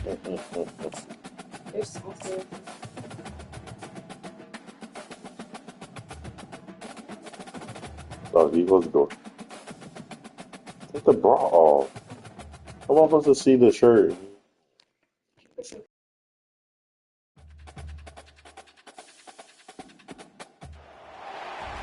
They're saucy. Oh, he was go. Take the bra off. I want us to see the shirt.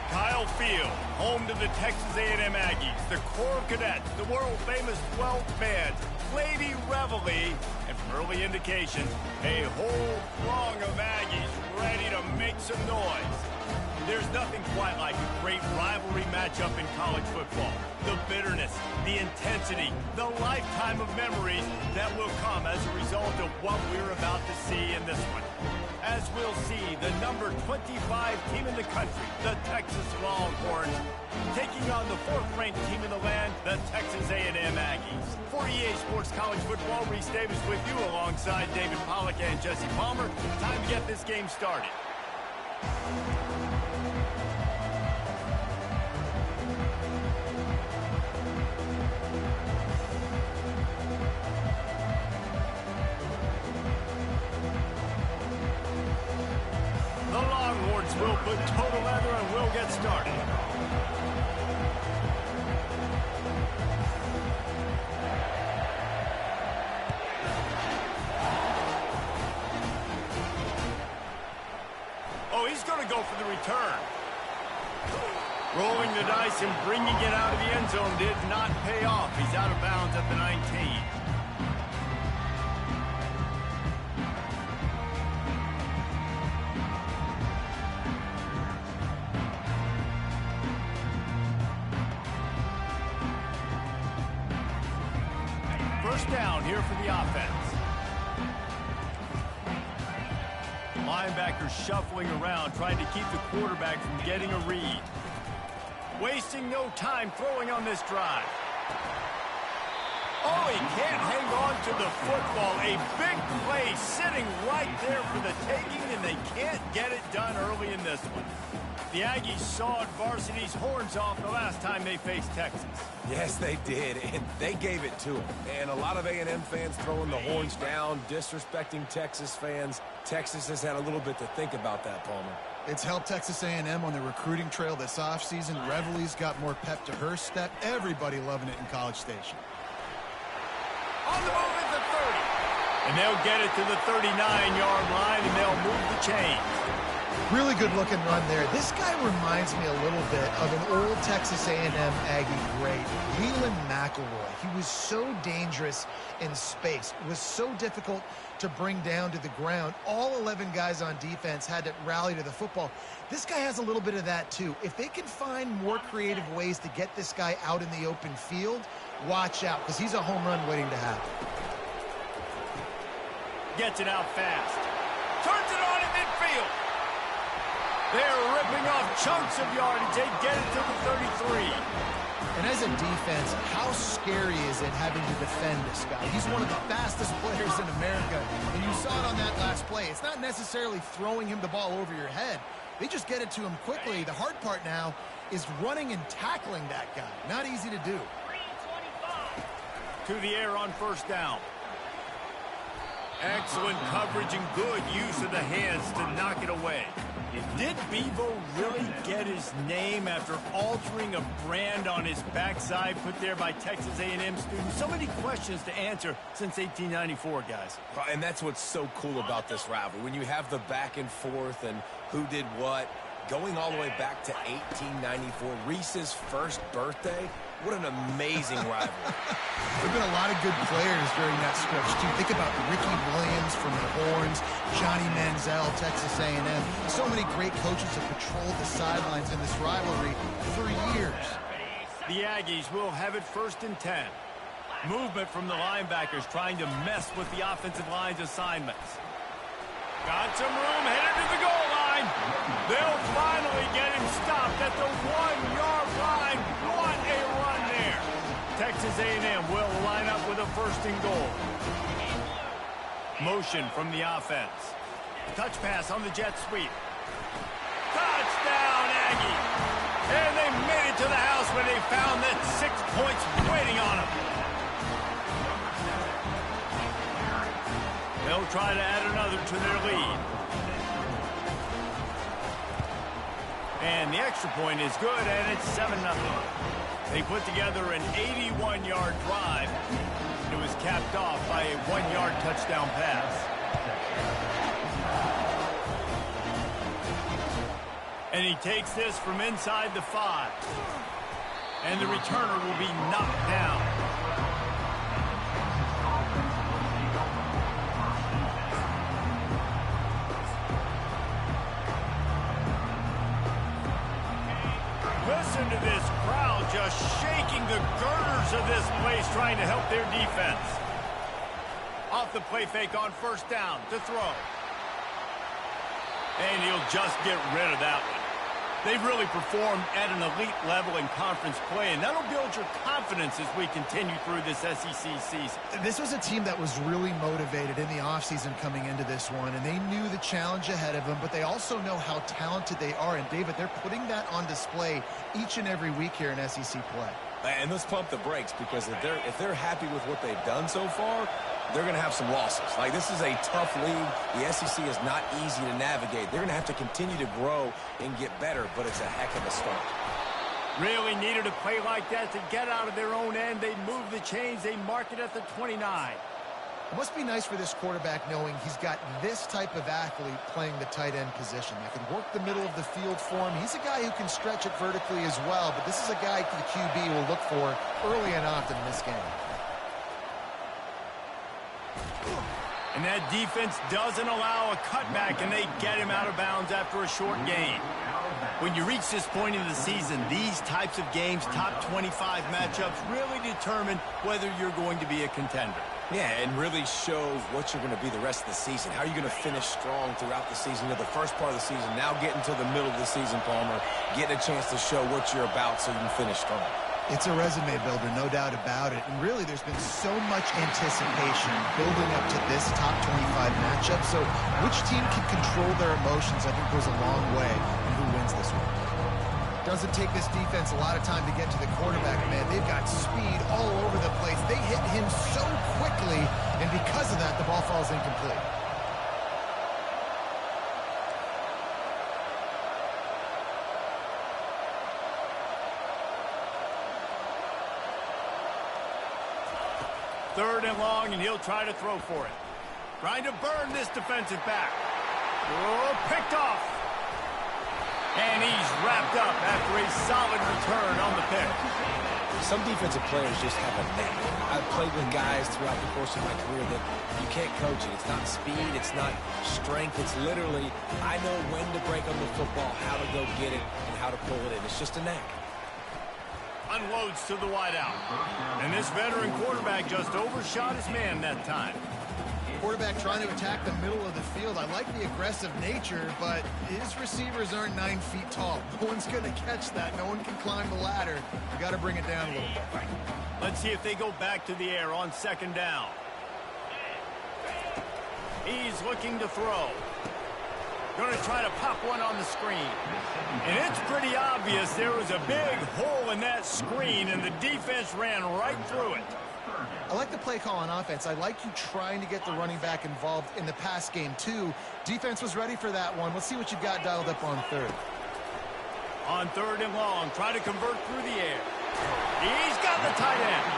Kyle Field, home to the Texas A&M Aggies, the Corps Cadets, the world-famous 12 fans, Lady Reveille, and from early indications, a whole throng of Aggies ready to make some noise. There's nothing quite like a great rivalry matchup in college football. The bitterness, the intensity, the lifetime of memories that will come as a result of what we're about to see in this one. As we'll see, the number 25 team in the country, the Texas Longhorns, taking on the fourth-ranked team in the land, the Texas A&M Aggies. For EA Sports College Football, Reese Davis with you alongside David Pollack and Jesse Palmer. Time to get this game started. We'll put total leather and we'll get started. Oh, he's going to go for the return. Rolling the dice and bringing it out of the end zone did not pay off. He's out of bounds at the 19. First down here for the offense. Linebackers shuffling around, trying to keep the quarterback from getting a read. Wasting no time throwing on this drive. Oh, he can't hang on to the football. A big play sitting right there for the taking, and they can't get it done early in this one. The Aggies sawed varsity's horns off the last time they faced Texas. Yes, they did, and they gave it to them. And a lot of A&M fans throwing the horns down, disrespecting Texas fans. Texas has had a little bit to think about that, Palmer. It's helped Texas A&M on the recruiting trail this offseason. Reveille's got more pep to her step. Everybody loving it in College Station. On the move at the 30. And they'll get it to the 39-yard line, and they'll move the chains. Really good-looking run there. This guy reminds me a little bit of an old Texas A&M Aggie great, Leland McElroy. He was so dangerous in space. It was so difficult to bring down to the ground. All 11 guys on defense had to rally to the football. This guy has a little bit of that, too. If they can find more creative ways to get this guy out in the open field, watch out, because he's a home run waiting to happen. Gets it out fast. Turns it on in midfield. They're ripping off chunks of yardage. They get it to the 33. And as a defense, how scary is it having to defend this guy? He's one of the fastest players in America, and you saw it on that last play. It's not necessarily throwing him the ball over your head. They just get it to him quickly. The hard part now is running and tackling that guy. Not easy to do. To the air on first down. Excellent coverage and good use of the hands to knock it away. Did Bevo really get his name after altering a brand on his backside put there by Texas A&M students? So many questions to answer since 1894, guys. And that's what's so cool about this rivalry. When you have the back and forth and who did what, going all the way back to 1894, Reese's first birthday. What an amazing rivalry. There have been a lot of good players during that stretch, too. Think about Ricky Williams from the Horns, Johnny Manziel, Texas A&M. So many great coaches have patrolled the sidelines in this rivalry for years. The Aggies will have it 1st and 10. Movement from the linebackers trying to mess with the offensive line's assignments. Got some room, headed to the goal line. They'll finally get him stopped at the 1-yard line. What a run there. Texas A&M will line up with a 1st and goal. Motion from the offense. Touch pass on the jet sweep. Touchdown, Aggie. And they made it to the house when they found that 6 points waiting on them. They'll try to add another to their lead. And the extra point is good, and it's 7-0. They put together an 81-yard drive. It was capped off by a 1-yard touchdown pass. And he takes this from inside the 5. And the returner will be knocked down. Listen to this crowd just shaking the girders of this place trying to help their defense. Off the play fake on first down to throw. And he'll just get rid of that one. They've really performed at an elite level in conference play, and that'll build your confidence as we continue through this SEC season. This was a team that was really motivated in the offseason coming into this one, and they knew the challenge ahead of them, but they also know how talented they are. And, David, they're putting that on display each and every week here in SEC play. And let's pump the brakes, because if they're happy with what they've done so far, they're going to have some losses. Like, this is a tough league. The SEC is not easy to navigate. They're going to have to continue to grow and get better, but it's a heck of a start. Really needed a play like that to get out of their own end. They move the chains. They mark it at the 29. It must be nice for this quarterback knowing he's got this type of athlete playing the tight end position. That can work the middle of the field for him. He's a guy who can stretch it vertically as well, but this is a guy the QB will look for early and often in this game. And that defense doesn't allow a cutback, and they get him out of bounds after a short gain. When you reach this point in the season, these types of games, top 25 matchups, really determine whether you're going to be a contender. Yeah, and really shows what you're going to be the rest of the season. How are you going to finish strong throughout the season? You know, the first part of the season, now getting to the middle of the season, Palmer, getting a chance to show what you're about so you can finish strong. It's a resume builder, no doubt about it. And really, there's been so much anticipation building up to this top 25 matchup. So which team can control their emotions, I think, goes a long way in who wins this one. Doesn't take this defense a lot of time to get to the quarterback, man. They've got speed all over the place. They hit him so quickly, and because of that, the ball falls incomplete. Third and long, and he'll try to throw for it. Trying to burn this defensive back. Oh, picked off. And he's wrapped up after a solid return on the pick. Some defensive players just have a knack. I've played with guys throughout the course of my career that you can't coach it. It's not speed, it's not strength. It's literally, I know when to break on the football, how to go get it, and how to pull it in. It's just a knack. Unloads to the wideout. And this veteran quarterback just overshot his man that time. Quarterback trying to attack the middle of the field. I like the aggressive nature, but his receivers aren't 9 feet tall. No one's going to catch that. No one can climb the ladder. You got to bring it down a little bit. Let's see if they go back to the air on second down. He's looking to throw. Going to try to pop one on the screen. And it's pretty obvious there was a big hole in that screen, and the defense ran right through it. I like the play call on offense. I like you trying to get the running back involved in the pass game, too. Defense was ready for that one. Let's see what you've got dialed up on third. On third and long, try to convert through the air. He's got the tight end.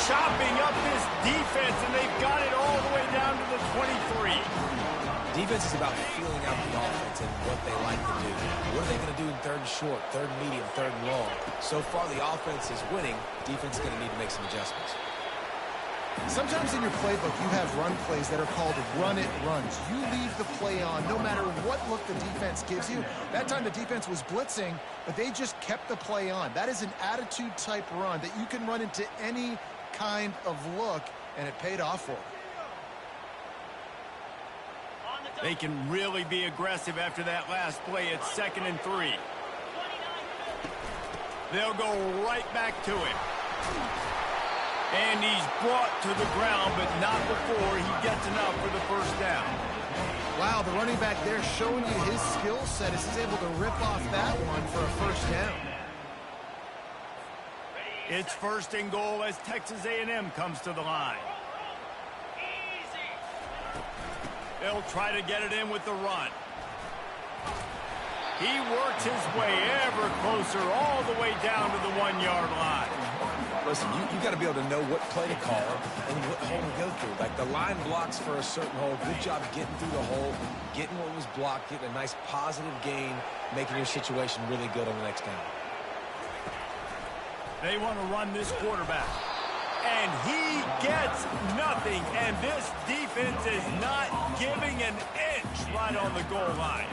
Chopping up this defense, and they've got it all the way down to the 23. Defense is about feeling out the offense and what they like to do. What are they going to do in third and short, third and medium, third and long? So far, the offense is winning. Defense is going to need to make some adjustments. Sometimes in your playbook, you have run plays that are called run-it runs. You leave the play on no matter what look the defense gives you. That time the defense was blitzing, but they just kept the play on. That is an attitude-type run that you can run into any kind of look, and it paid off for them. They can really be aggressive after that last play. It's 2nd and 3. They'll go right back to him. And he's brought to the ground, but not before he gets enough for the first down. Wow, the running back there showing you his skill set as he's able to rip off that one for a first down. It's 1st and goal as Texas A&M comes to the line. They'll try to get it in with the run. He works his way ever closer all the way down to the 1-yard line. Listen, you got to be able to know what play to call and what hole to go through. Like the line blocks for a certain hole. Good job getting through the hole, getting what was blocked, getting a nice positive gain, making your situation really good on the next down. They want to run this quarterback. And he gets nothing. And this defense is not giving an inch right on the goal line.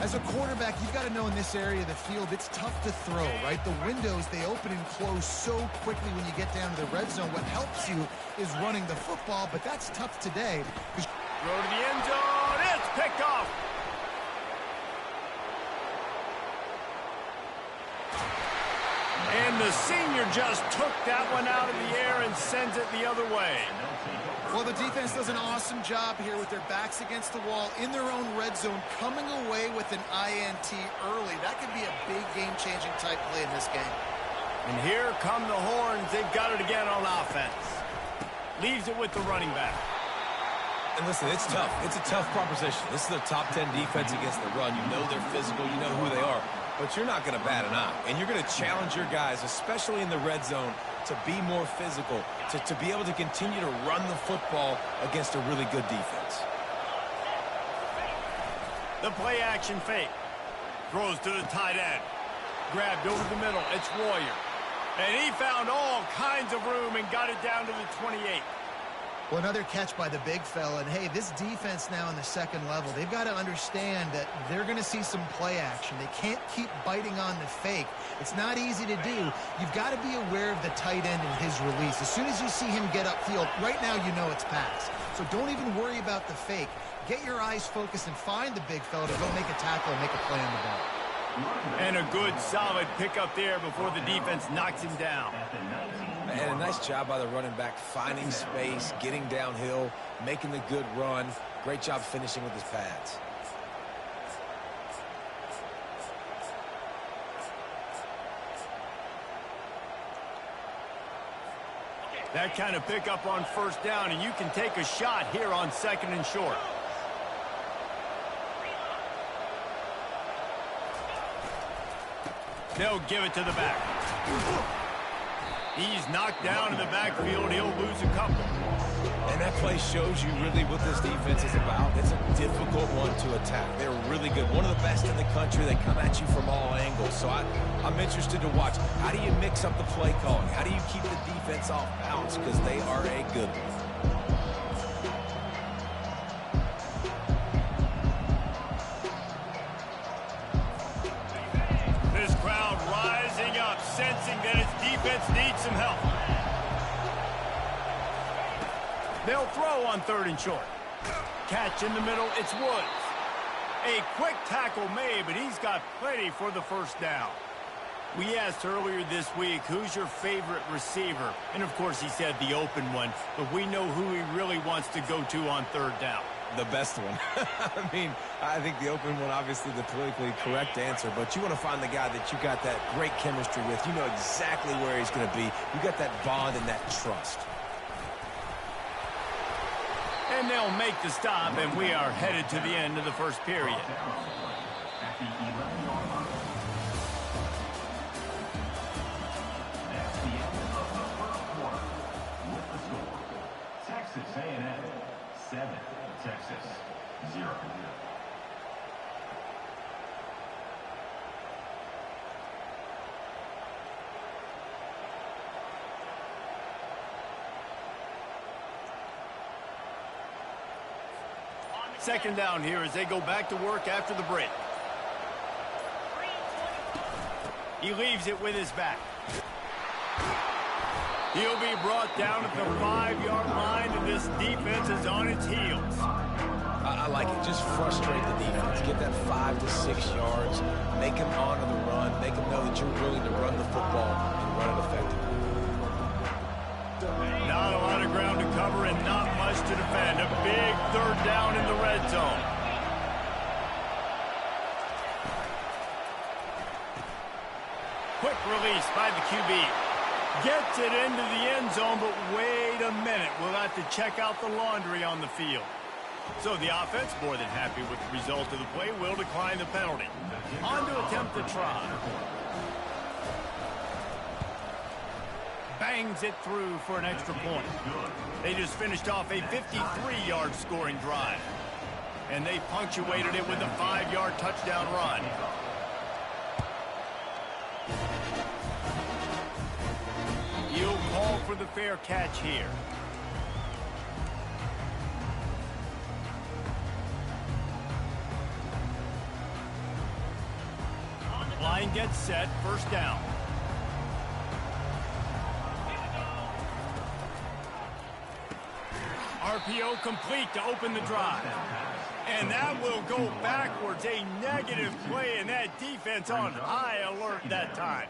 As a quarterback, you've got to know in this area of the field, it's tough to throw, right? The windows, they open and close so quickly when you get down to the red zone. What helps you is running the football, but that's tough today. Throw to the end zone. It's picked off. And the senior just took that one out of the air and sends it the other way. Well, the defense does an awesome job here with their backs against the wall in their own red zone, coming away with an INT early. That could be a big game-changing type play in this game. And here come the horns. They've got it again on offense. Leaves it with the running back. And listen, it's tough. It's a tough proposition. This is their top 10 defense against the run. You know they're physical. You know who they are. But you're not going to bat an eye. And you're going to challenge your guys, especially in the red zone, to be more physical, to be able to continue to run the football against a really good defense. The play action fake. Throws to the tight end. Grabbed over the middle. It's Royer. And he found all kinds of room and got it down to the 28. Well, another catch by the big fella. And, hey, this defense now in the second level, they've got to understand that they're going to see some play action. They can't keep biting on the fake. It's not easy to do. You've got to be aware of the tight end and his release. As soon as you see him get upfield, right now you know it's pass. So don't even worry about the fake. Get your eyes focused and find the big fella to go make a tackle and make a play on the ball. And a good, solid pickup there before the defense knocks him down. And a nice job by the running back, finding space, getting downhill, making the good run. Great job finishing with his pads. That kind of pickup on first down, and you can take a shot here on second and short. They'll give it to the back. He's knocked down in the backfield. He'll lose a couple. And that play shows you really what this defense is about. It's a difficult one to attack. They're really good. One of the best in the country. They come at you from all angles. So I'm interested to watch. How do you mix up the play calling? How do you keep the defense off balance? Because they are a good one. This crowd rising up, sensing that its defense needs some help. They'll throw on third and short. Catch in the middle, it's Woods. A quick tackle made, but he's got plenty for the first down. We asked earlier this week, who's your favorite receiver? And of course he said the open one, but we know who he really wants to go to on third down. The best one. I mean, I think the open one, obviously the politically correct answer, but you want to find the guy that you got that great chemistry with. You know exactly where he's going to be. You got that bond and that trust. And they'll make the stop, and we are headed to the end of the first period. Texas A&M 7, Texas 0. Second down here as they go back to work after the break. He leaves it with his back. He'll be brought down at the 5-yard line, and this defense is on its heels. I like it. Just frustrate the defense. Get that 5 to 6 yards. Make them honor the run. Make them know that you're willing to run the football and run it effectively. Not a lot of ground to cover and not much to defend. A big third down in the red zone. Quick release by the QB. Gets it into the end zone, but wait a minute. We'll have to check out the laundry on the field. So the offense, more than happy with the result of the play, will decline the penalty. On to attempt the try. Bangs it through for an extra point. They just finished off a 53-yard scoring drive. And they punctuated it with a 5-yard touchdown run. He'll call for the fair catch here. Line gets set, first down. RPO complete to open the drive. And that will go backwards. A negative play, and that defense on high alert that time.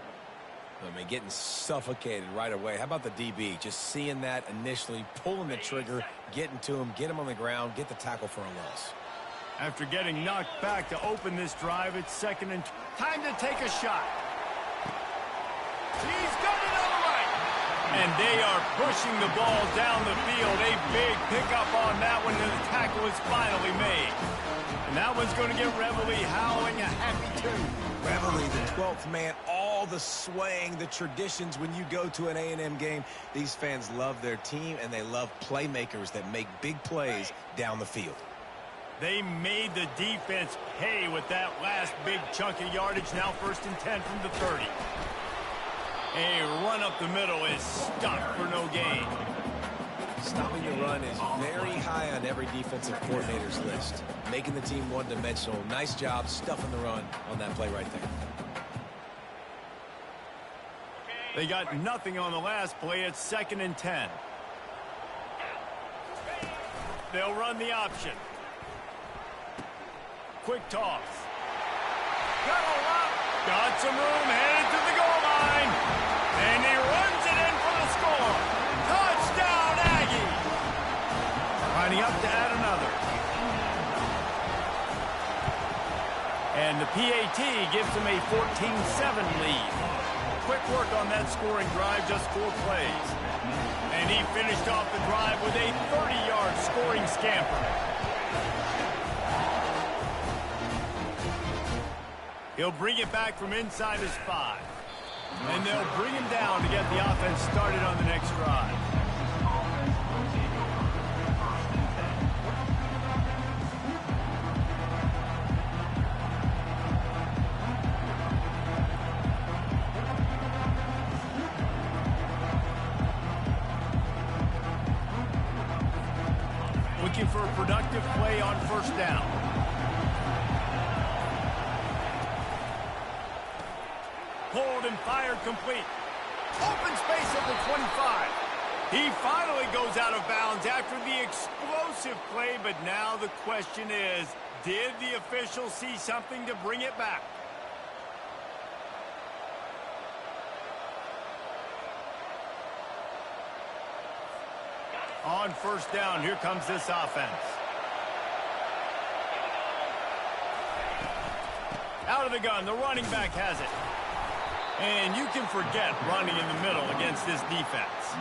I mean, getting suffocated right away. How about the DB? Just seeing that initially, pulling the trigger, getting to him, get him on the ground, get the tackle for a loss. After getting knocked back to open this drive, it's second and time to take a shot. He's got it on the right. And they are pushing the ball down the field. A big pickup on that one, and the tackle is finally made. And that one's going to get Reveille howling a happy tune. Reveille, the 12th man, all the swaying, the traditions when you go to an A&M game. These fans love their team, and they love playmakers that make big plays down the field. They made the defense pay with that last big chunk of yardage. Now first and 10 from the 30. A run up the middle is stuck for no gain. Stopping the run is very high on every defensive coordinator's list. Making the team one-dimensional. Nice job stuffing the run on that play right there. They got nothing on the last play. It's second and 10. They'll run the option. Quick toss. Got some room, headed to the goal line. And he runs it in for the score. Touchdown, Aggie. Lining up to add another. And the PAT gives him a 14-7 lead. Quick work on that scoring drive, just 4 plays. And he finished off the drive with a 30-yard scoring scamper. He'll bring it back from inside his 5. And they'll bring him down to get the offense started on the next drive. Looking for a productive play on first down. Pulled and fired complete. Open space at the 25. He finally goes out of bounds after the explosive play, but now the question is, did the official see something to bring it back? On first down, here comes this offense. Out of the gun, the running back has it. And you can forget running in the middle against this defense.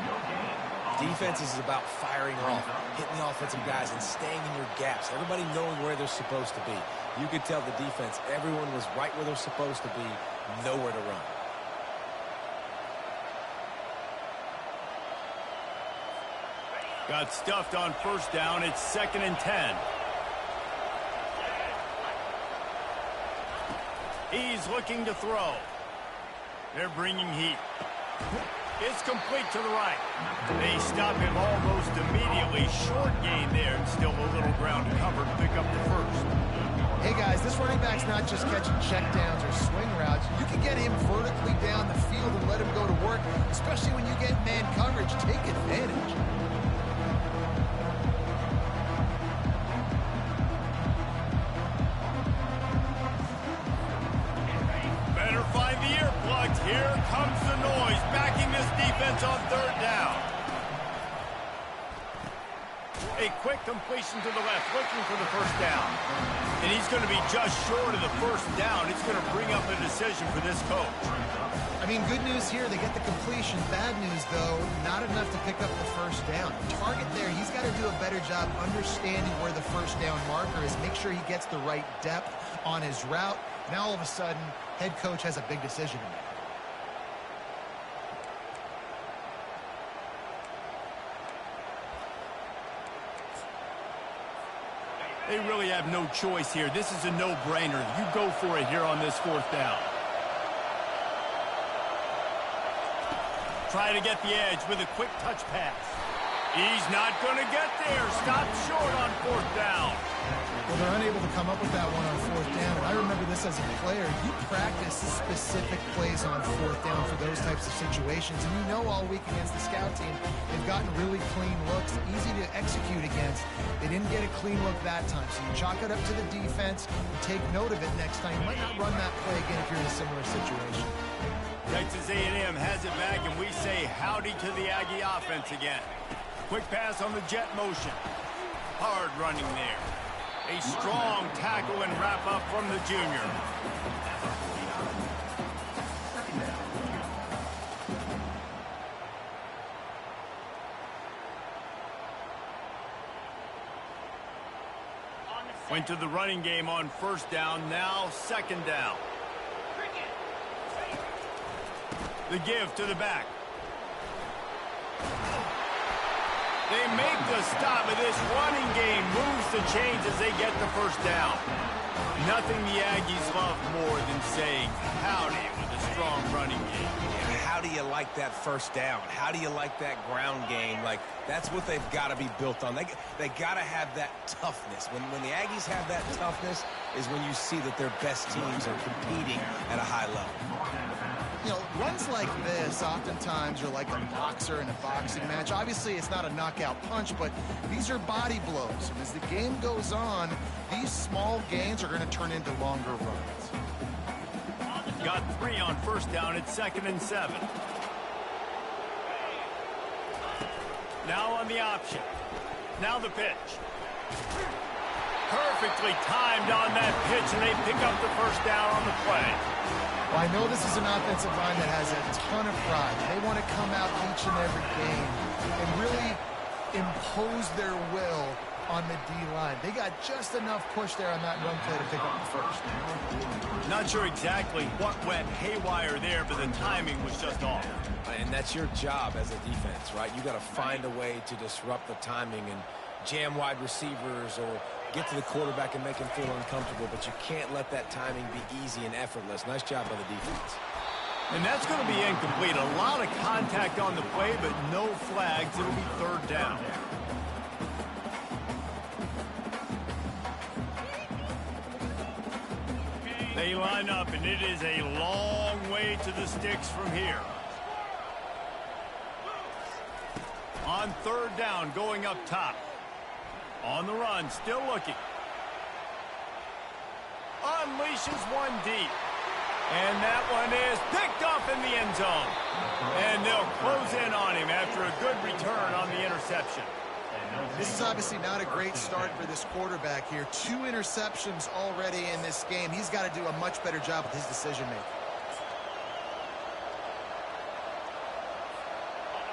Defense is about firing off, hitting the offensive guys, and staying in your gaps. Everybody knowing where they're supposed to be. You could tell the defense, everyone was right where they're supposed to be, nowhere to run. Got stuffed on first down. It's second and 10. He's looking to throw. They're bringing heat. It's complete to the right. They stop him almost immediately. Short gain there, and still a little ground to cover to pick up the first. Hey, guys, this running back's not just catching checkdowns or swing routes. You can get him vertically down the field and let him go to work, especially when you get man coverage. Take advantage. Better find the earplugs. Here comes the noise, backing this defense on third down. A a quick completion to the left, looking for the first down. And he's going to be just short of the first down. It's going to bring up a decision for this coach. I mean, good news here, they get the completion. Bad news, though, not enough to pick up the first down. Target there, he's got to do a better job understanding where the first down marker is, make sure he gets the right depth on his route. Now, all of a sudden, head coach has a big decision to make. They really have no choice here. This is a no-brainer. You go for it here on this fourth down. Try to get the edge with a quick touch pass. He's not going to get there. Stopped short on fourth down. Well, they're unable to come up with that one on fourth down. And I remember this as a player. You practice specific plays on fourth down for those types of situations. And you know all week against the scout team, they've gotten really clean looks, easy to execute against. They didn't get a clean look that time. So you chalk it up to the defense. You take note of it next time. You might not run that play again if you're in a similar situation. Texas A&M has it back, and we say howdy to the Aggie offense again. Quick pass on the jet motion. Hard running there. A strong tackle and wrap up from the junior. Went to the running game on first down, now second down. The give to the back. They make the stop, but this running game moves the chains as they get the first down. Nothing the Aggies love more than saying howdy with a strong running game. How do you like that first down? How do you like that ground game? Like, that's what they've got to be built on. They got to have that toughness. When the Aggies have that toughness is when you see that their best teams are competing at a high level. You know, runs like this oftentimes are like a boxer in a boxing match. Obviously, it's not a knockout punch, but these are body blows. And as the game goes on, these small gains are going to turn into longer runs. Got 3 on first down at 2nd and 7. Now on the option. Now the pitch. Perfectly timed on that pitch, and they pick up the first down on the play. Well, I know this is an offensive line that has a ton of pride. They want to come out each and every game and really impose their will on the D-line. They got just enough push there on that run play to pick up the first. Not sure exactly what went haywire there, but the timing was just off. And that's your job as a defense, right? You got to find a way to disrupt the timing and jam wide receivers or get to the quarterback and make him feel uncomfortable, but you can't let that timing be easy and effortless. Nice job by the defense. And that's going to be incomplete. A lot of contact on the play, but no flags. It'll be third down. They line up, and it is a long way to the sticks from here. On third down, going up top. On the run, still looking. Unleashes one deep. And that one is picked off in the end zone. And they'll close in on him after a good return on the interception. This is obviously not a great start for this quarterback here. 2 interceptions already in this game. He's got to do a much better job with his decision-making.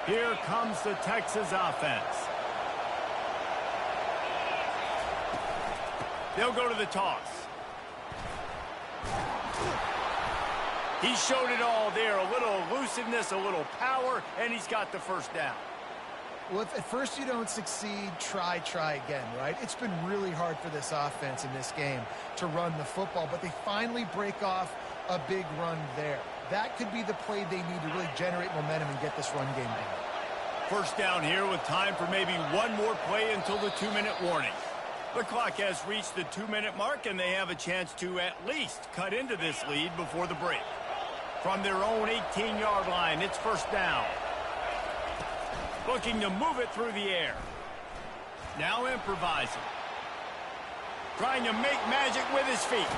Here comes the Texas offense. They'll go to the toss. He showed it all there. A little elusiveness, a little power, and he's got the first down. Well, if at first you don't succeed, try again, right? It's been really hard for this offense in this game to run the football, but they finally break off a big run there. That could be the play they need to really generate momentum and get this run game going. First down here with time for maybe one more play until the 2-minute warning. The clock has reached the 2-minute mark, and they have a chance to at least cut into this lead before the break. From their own 18-yard line, it's first down. Looking to move it through the air. Now improvising. Trying to make magic with his feet.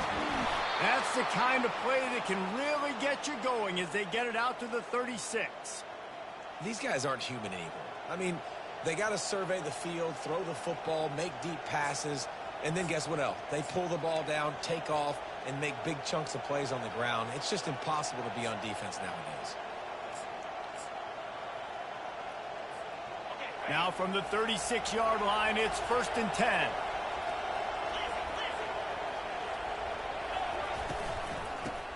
That's the kind of play that can really get you going as they get it out to the 36. These guys aren't human anymore. I mean, They got to survey the field, throw the football, make deep passes, and then guess what else? They pull the ball down, take off, and make big chunks of plays on the ground. It's just impossible to be on defense nowadays. Now from the 36-yard line, it's 1st and 10.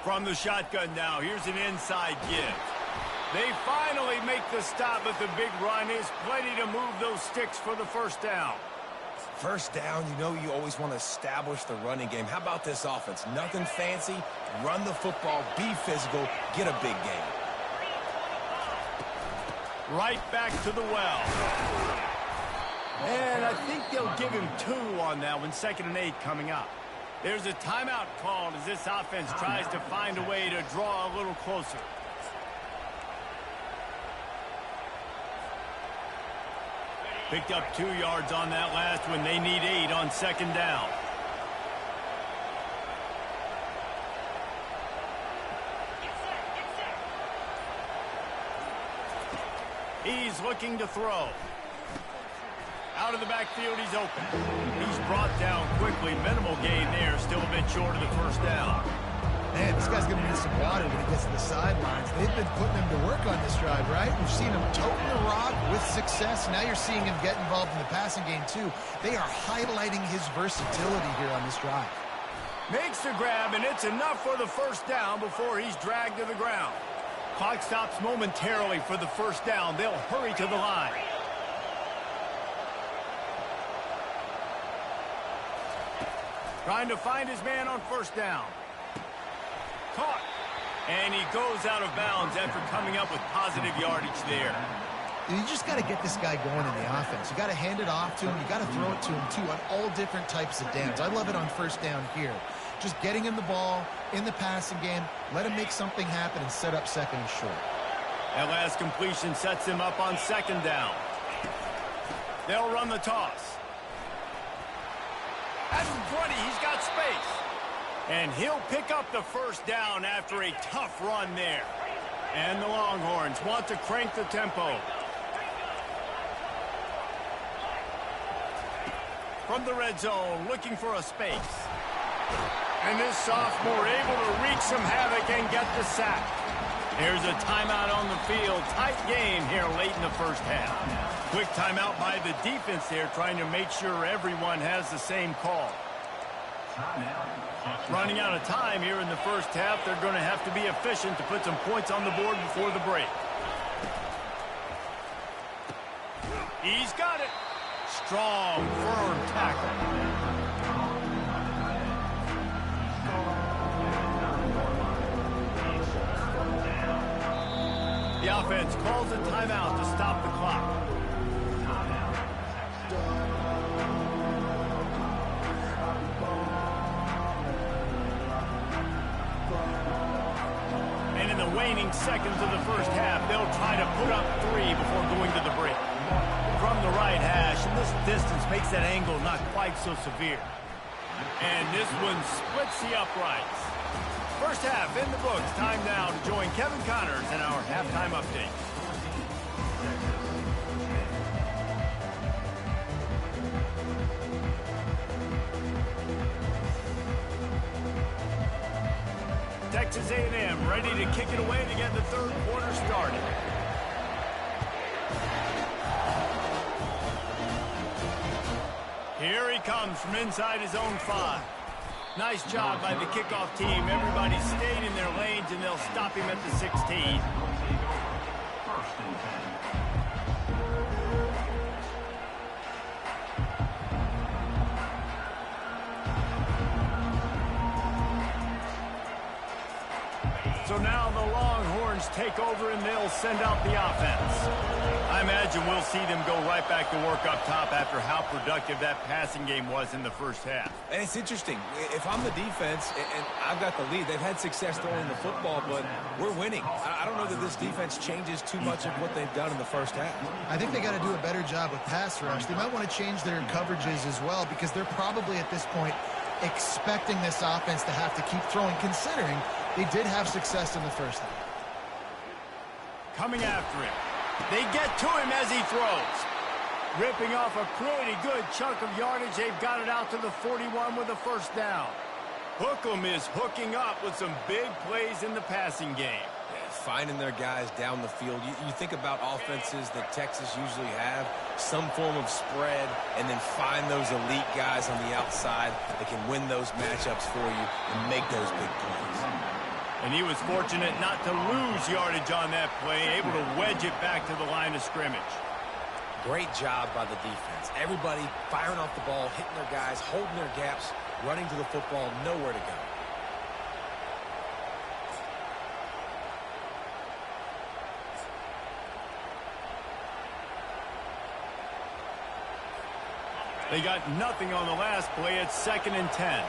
From the shotgun now, here's an inside give. They finally make the stop, but the big run is plenty to move those sticks for the first down. First down, you know you always want to establish the running game. How about this offense? Nothing fancy. Run the football, be physical, get a big gain. Right back to the well. And I think they'll give him 2 on that one, 2nd and 8 coming up. There's a timeout called as this offense tries to find a way to draw a little closer. Picked up 2 yards on that last one. They need 8 on 2nd down. He's looking to throw. Out of the backfield, he's open. He's brought down quickly. Minimal gain there. Still a bit short of the first down. Man, this guy's going to need some water when he gets to the sidelines. They've been putting him to work on this drive, right? We've seen him toting the rock with success. Now you're seeing him get involved in the passing game, too. They are highlighting his versatility here on this drive. Makes the grab, and it's enough for the first down before he's dragged to the ground. Clock stops momentarily for the first down. They'll hurry to the line. Trying to find his man on first down. Caught. And he goes out of bounds after coming up with positive yardage there. You just got to get this guy going in the offense. You got to hand it off to him. You got to throw it to him, too, on all different types of downs. I love it on first down here. Just getting him the ball in the passing game, let him make something happen and set up 2nd and short. That last completion sets him up on 2nd down. They'll run the toss. At 20, he's got space. And he'll pick up the first down after a tough run there. And the Longhorns want to crank the tempo. From the red zone, looking for a space. And this sophomore able to wreak some havoc and get the sack. There's a timeout on the field. Tight game here late in the first half. Quick timeout by the defense there, trying to make sure everyone has the same call. Running out of time here in the first half. They're going to have to be efficient to put some points on the board before the break. He's got it. Strong, firm tackle. The offense calls a timeout to stop the clock. And in the waning seconds of the first half, they'll try to put up 3 before going to the break. From the right hash, and this distance makes that angle not quite so severe. And this one splits the uprights. First half in the books. Time now to join Kevin Connors in our halftime update. Texas A&M ready to kick it away to get the third quarter started. Here he comes from inside his own 5. Nice job by the kickoff team. Everybody stayed in their lanes, and they'll stop him at the 16. So now the Longhorns take over, and they'll send out the offense. I imagine we'll see them go right back to work up top after how productive that passing game was in the first half. And it's interesting. If I'm the defense and I've got the lead, they've had success throwing the football, but we're winning. I don't know that this defense changes too much of what they've done in the first half. I think they got to do a better job with pass rush. They might want to change their coverages as well, because they're probably at this point expecting this offense to have to keep throwing, considering they did have success in the first half. Coming after him. They get to him as he throws. Ripping off a pretty good chunk of yardage. They've got it out to the 41 with a first down. Hookem is hooking up with some big plays in the passing game. Finding their guys down the field. You think about offenses that Texas usually have, some form of spread, and then find those elite guys on the outside that can win those matchups for you and make those big plays. And he was fortunate not to lose yardage on that play, able to wedge it back to the line of scrimmage. Great job by the defense. Everybody firing off the ball, hitting their guys, holding their gaps, running to the football, nowhere to go. They got nothing on the last play. It's 2nd and 10.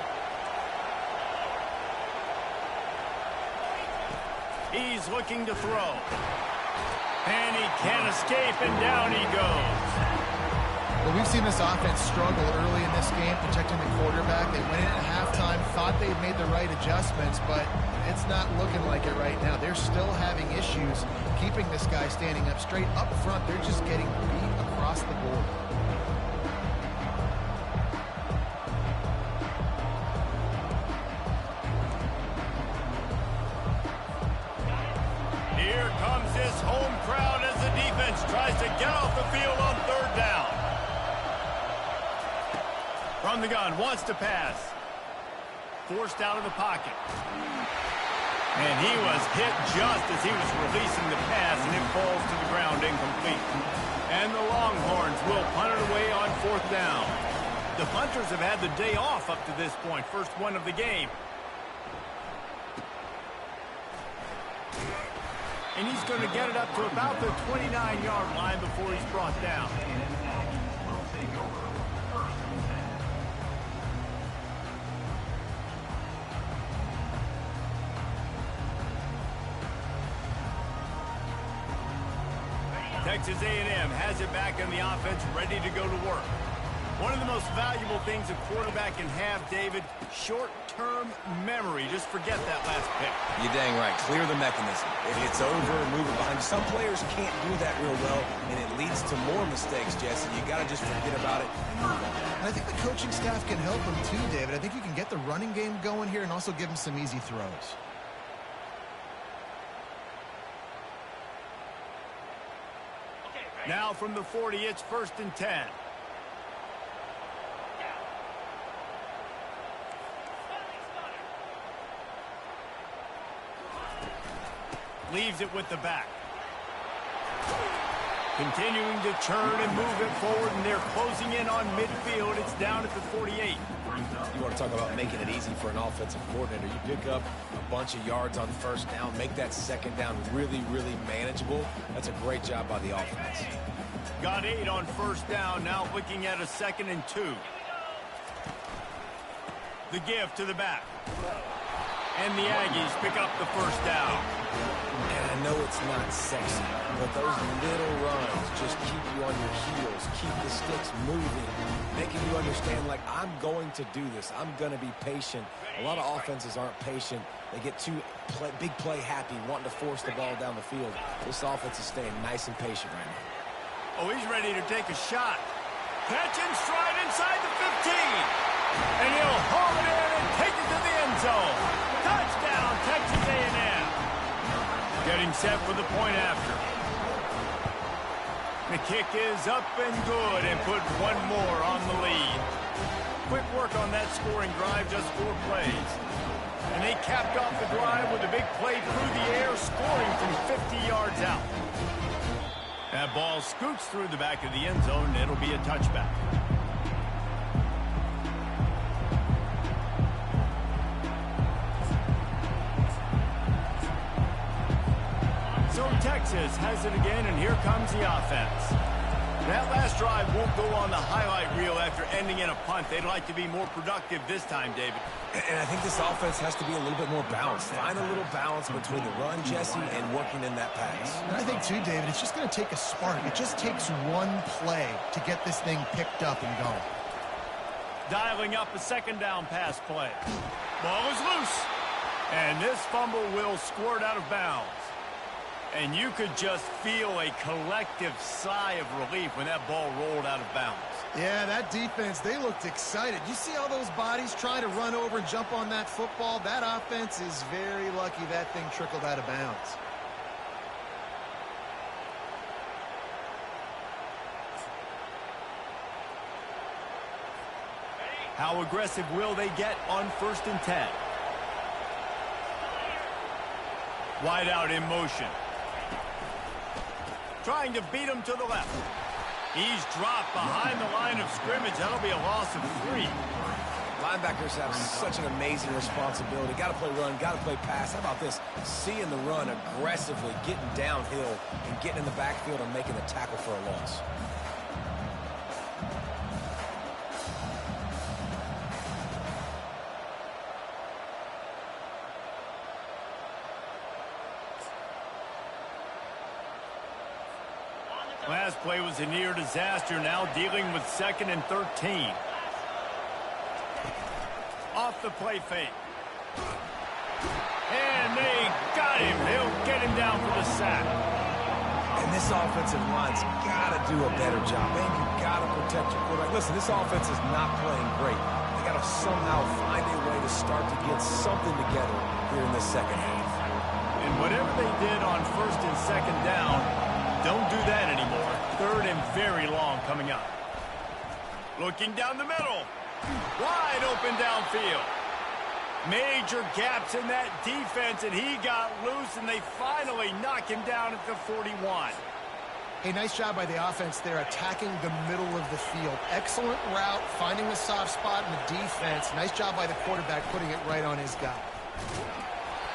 He's looking to throw. And he can't escape, and down he goes. Well, we've seen this offense struggle early in this game, protecting the quarterback. They went in at halftime, thought they'd made the right adjustments, but it's not looking like it right now. They're still having issues keeping this guy standing up straight up front. They're just getting beat across the board. Here comes this home crowd as the defense tries to get off the field on 3rd down. From the gun, wants to pass. Forced out of the pocket. And he was hit just as he was releasing the pass, and it falls to the ground incomplete. And the Longhorns will punt it away on 4th down. The punters have had the day off up to this point, first one of the game. And he's going to get it up to about the 29-yard line before he's brought down. Texas A&M has it back in the offense, ready to go to work. One of the most valuable things a quarterback can have, David, short-term memory. Just forget that last pick. You're dang right. Clear the mechanism. If it's over, move it behind you. Some players can't do that real well, and it leads to more mistakes, Jesse. You got to just forget about it and move on. And I think the coaching staff can help him too, David. I think you can get the running game going here and also give him some easy throws. Now from the 40, it's 1st and 10. Leaves it with the back. Continuing to turn and move it forward, and they're closing in on midfield. It's down at the 48. You want to talk about making it easy for an offensive coordinator. You pick up a bunch of yards on 1st down, make that 2nd down really, really manageable. That's a great job by the offense. Got 8 on 1st down, now looking at a 2nd and 2. The give to the back. And the Aggies pick up the 1st down. And I know it's not sexy, but those little runs just keep you on your heels, keep the sticks moving, making you understand, like, I'm going to do this. I'm going to be patient. A lot of offenses aren't patient. They get too big play happy, wanting to force the ball down the field. This offense is staying nice and patient right now. Oh, he's ready to take a shot. Catch and stride inside the 15. And he'll haul it in and take it to the end zone. Touchdown, Texas A&M. Getting set for the point after. The kick is up and good and put one more on the lead. Quick work on that scoring drive, just 4 plays. And they capped off the drive with a big play through the air, scoring from 50 yards out. That ball scoots through the back of the end zone, and it'll be a touchback. So Texas has it again, and here comes the offense. That last drive won't go on the highlight reel after ending in a punt. They'd like to be more productive this time, David. And I think this offense has to be a little bit more balanced. Find a little balance between the run, Jesse, and working in that pass. And I think, too, David, it's just going to take a spark. It just takes one play to get this thing picked up and going. Dialing up a 2nd down pass play. Ball is loose. And this fumble will squirt out of bounds. And you could just feel a collective sigh of relief when that ball rolled out of bounds. Yeah, that defense, they looked excited. You see all those bodies trying to run over and jump on that football? That offense is very lucky that thing trickled out of bounds. How aggressive will they get on 1st and 10? Wide out in motion. Trying to beat him to the left. He's dropped behind the line of scrimmage. That'll be a loss of 3. Linebackers have such an amazing responsibility. Got to play run, got to play pass. How about this? Seeing the run aggressively, getting downhill, and getting in the backfield and making the tackle for a loss. Last play was a near disaster, now dealing with 2nd and 13. Off the play fake. And they got him. He'll get him down for the sack. And this offensive line's got to do a better job. Man, you got to protect your quarterback. Listen, this offense is not playing great. They got to somehow find a way to start to get something together here in the second half. And whatever they did on 1st and 2nd down, don't do that anymore. 3rd and very long coming up. Looking down the middle. Wide open downfield. Major gaps in that defense, and he got loose, and they finally knock him down at the 41. Hey, nice job by the offense there, attacking the middle of the field. Excellent route, finding the soft spot in the defense. Nice job by the quarterback, putting it right on his guy.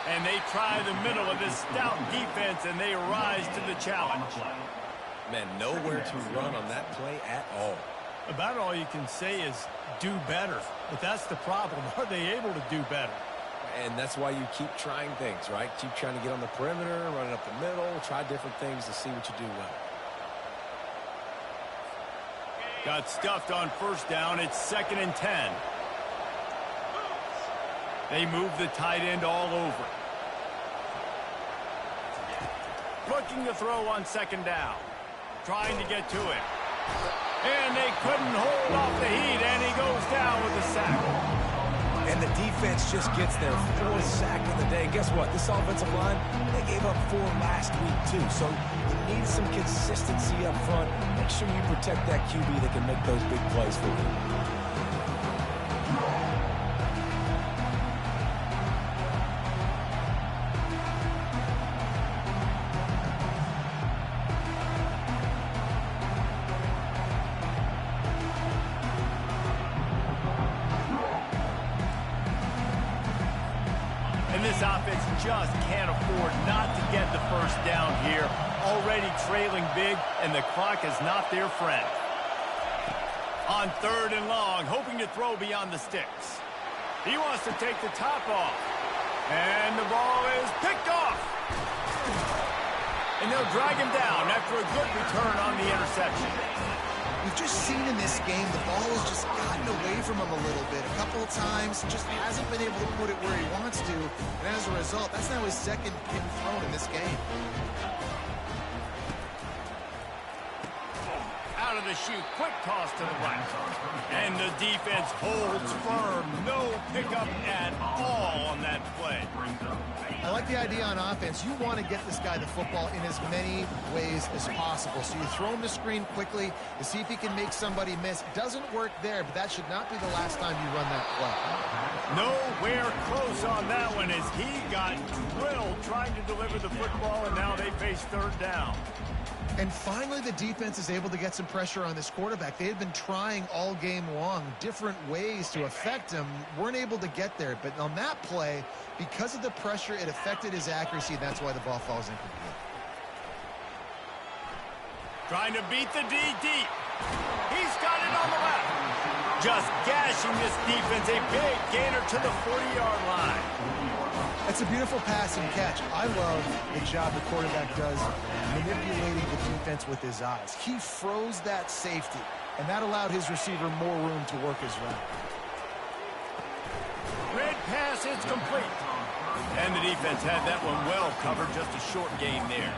And they try the middle of this stout defense, and they rise to the challenge. Man, nowhere to run on that play at all. About all you can say is do better. But that's the problem. Are they able to do better? And that's why you keep trying things, right? Keep trying to get on the perimeter, running up the middle, try different things to see what you do well. Got stuffed on 1st down. It's 2nd and 10. They move the tight end all over. Looking to throw on 2nd down. Trying to get to it. And they couldn't hold off the heat, and he goes down with a sack. And the defense just gets their 4th sack of the day. And guess what? This offensive line, they gave up 4 last week, too. So you need some consistency up front. Make sure you protect that QB that can make those big plays for you. And this offense just can't afford not to get the 1st down here. Already trailing big, and the clock is not their friend. On 3rd and long, hoping to throw beyond the sticks. He wants to take the top off. And the ball is picked off. And they'll drag him down after a good return on the interception. We've just seen in this game the ball has just gotten away from him a little bit. A couple of times, just hasn't been able to put it where he wants to. And as a result, that's now his 2nd pick thrown in this game. Out of the chute, quick toss to the right. And the defense holds firm. No pickup at all on that play. I like the idea on offense. You want to get this guy the football in as many ways as possible. So you throw him the screen quickly to see if he can make somebody miss. Doesn't work there, but that should not be the last time you run that play. Nowhere close on that one as he got drilled trying to deliver the football, and now they face 3rd down. And finally, the defense is able to get some pressure on this quarterback. They had been trying all game long different ways to affect him, weren't able to get there. But on that play, because of the pressure, it affected his accuracy, and that's why the ball falls incomplete. Trying to beat the D deep. He's got it on the left. Just gashing this defense, a big gainer to the 40-yard line. That's a beautiful pass and catch. I love the job the quarterback does manipulating the defense with his eyes. He froze that safety, and that allowed his receiver more room to work his route. Red pass is complete. And the defense had that one well covered, just a short gain there.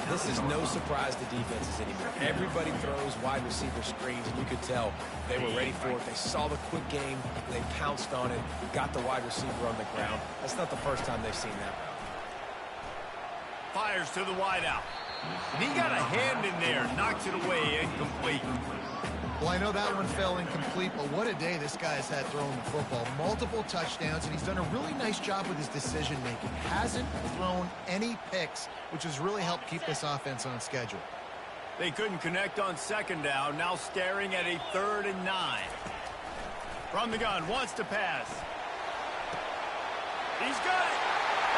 This is no surprise to defenses anymore. Everybody throws wide receiver screens, and you could tell they were ready for it. They saw the quick game, they pounced on it, got the wide receiver on the ground. That's not the first time they've seen that route. Fires to the wideout. And he got a hand in there, knocks it away, incomplete. Well, I know that one fell incomplete, but what a day this guy has had throwing the football. Multiple touchdowns, and he's done a really nice job with his decision-making. Hasn't thrown any picks, which has really helped keep this offense on schedule. They couldn't connect on second down, now staring at a 3rd and 9. From the gun, wants to pass. He's got it.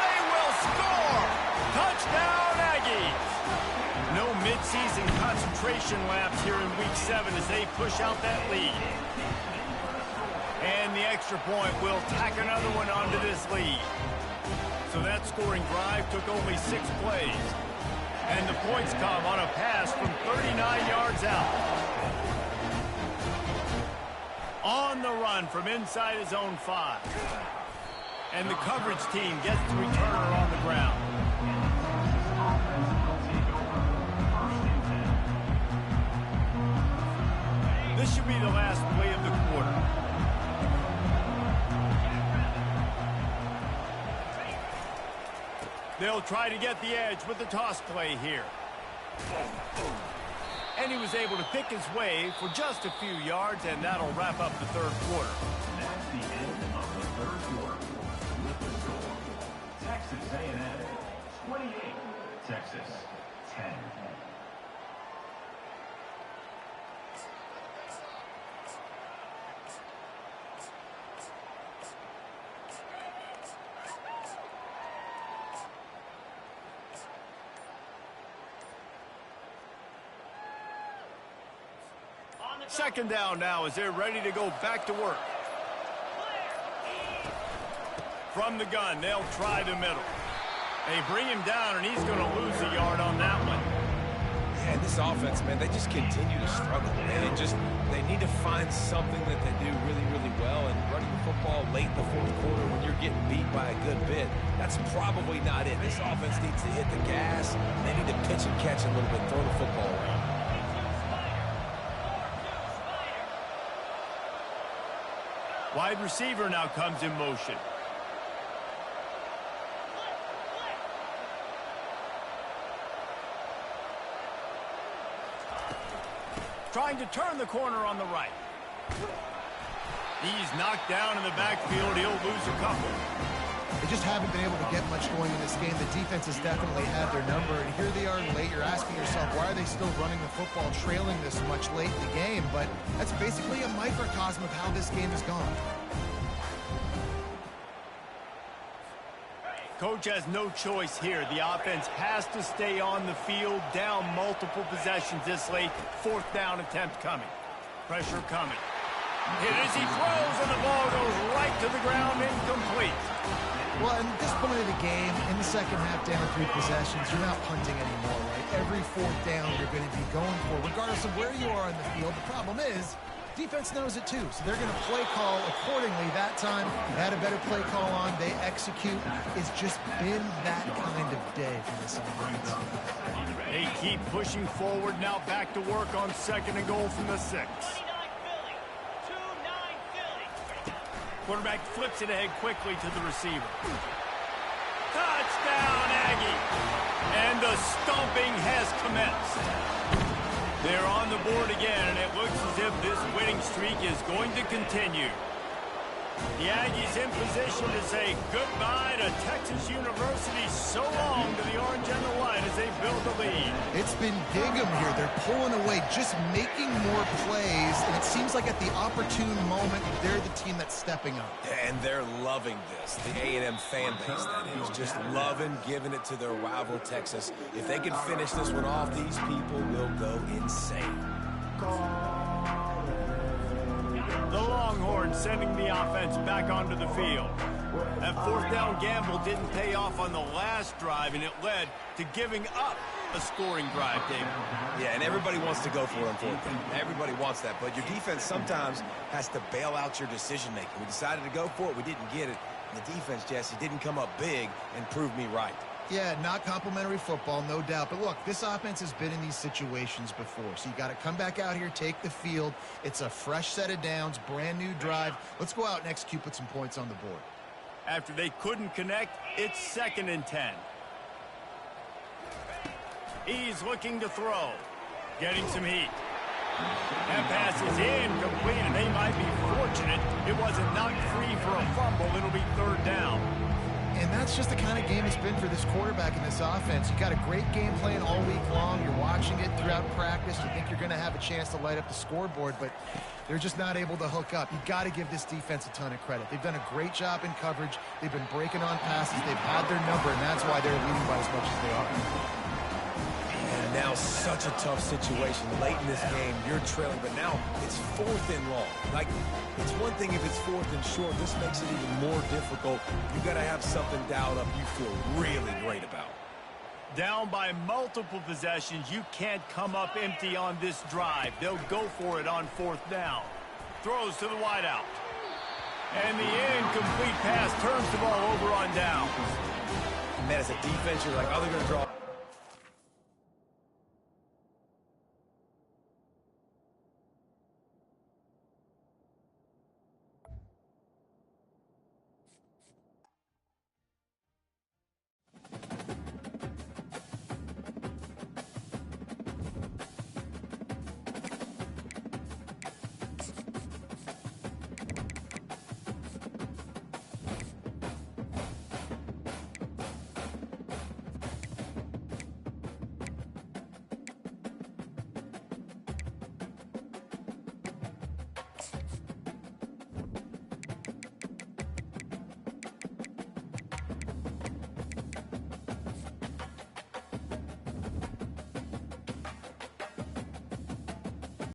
They will score. Touchdown, Aggies. No midseason concentration laps here in Week 7 as they push out that lead. And the extra point will tack another one onto this lead. So that scoring drive took only 6 plays. And the points come on a pass from 39 yards out. On the run from inside his own 5. And the coverage team gets the returner on the ground. This should be the last play of the quarter. They'll try to get the edge with the toss play here. And he was able to pick his way for just a few yards, and that'll wrap up the 3rd quarter. That's the end of the 3rd quarter. With the score, Texas A&M 28, Texas 10. Second down now as they're ready to go back to work. From the gun, they'll try the middle. They bring him down, and he's going to lose a yard on that one. Yeah, this offense, man, they just continue to struggle. And they need to find something that they do really, really well. And running the football late in the 4th quarter when you're getting beat by a good bit, that's probably not it. This offense needs to hit the gas. They need to pitch and catch a little bit, throw the football around. Wide receiver now comes in motion. Trying to turn the corner on the right. He's knocked down in the backfield. He'll lose a couple. They just haven't been able to get much going in this game. The defense has definitely had their number, and here they are late. You're asking yourself, why are they still running the football, trailing this much late in the game? But that's basically a microcosm of how this game has gone. Coach has no choice here. The offense has to stay on the field, down multiple possessions this late. 4th down attempt coming. Pressure coming. Hit as he throws, and the ball goes right to the ground, incomplete. Well, at this point of the game, in the second half, down 3 possessions, you're not punting anymore, right? Every 4th down you're going to be going for, regardless of where you are on the field. The problem is, defense knows it too, so they're going to play call accordingly. That time, they had a better play call on. They execute. It's just been that kind of day for this offense. They keep pushing forward, now back to work on 2nd and goal from the 6. Quarterback flips it ahead quickly to the receiver. Touchdown, Aggie! And the stomping has commenced. They're on the board again, and it looks as if this winning streak is going to continue. The Aggies in position to say goodbye to Texas University. So long to the orange and the white as they build the lead. It's been dig 'em here. They're pulling away, just making more plays, and it seems like at the opportune moment, they're the team that's stepping up. And they're loving this. The A&M fan base, that is, just loving giving it to their rival Texas. If they can finish this one off, these people will go insane. The Longhorns sending the offense back onto the field. That 4th down gamble didn't pay off on the last drive, and it led to giving up a scoring drive, David. Yeah, and everybody wants to go for it on 4th down. Everybody wants that, but your defense sometimes has to bail out your decision-making. We decided to go for it. We didn't get it. The defense, Jesse, didn't come up big and prove me right. Yeah, not complimentary football, no doubt. But look, this offense has been in these situations before. So you got to come back out here, take the field. It's a fresh set of downs, brand new drive. Let's go out and execute, put some points on the board. After they couldn't connect, it's 2nd and 10. He's looking to throw. Getting some heat. That pass is incomplete, and they might be fortunate it wasn't knocked free for a fumble. It'll be 3rd down. And that's just the kind of game it's been for this quarterback in this offense. You got a great game plan all week long. You're watching it throughout practice. You think you're going to have a chance to light up the scoreboard, but they're just not able to hook up. You got to give this defense a ton of credit. They've done a great job in coverage. They've been breaking on passes. They've had their number, and that's why they're leading by as much as they are. And now such a tough situation late in this game. You're trailing, but now it's 4th and long. Like, it's one thing if it's 4th and short. This makes it even more difficult. You got to have something dialed up you feel really great about. Down by multiple possessions, you can't come up empty on this drive. They'll go for it on 4th down. Throws to the wideout. And the incomplete pass turns the ball over on down. Man, as a defense, you're like, oh, they're going to draw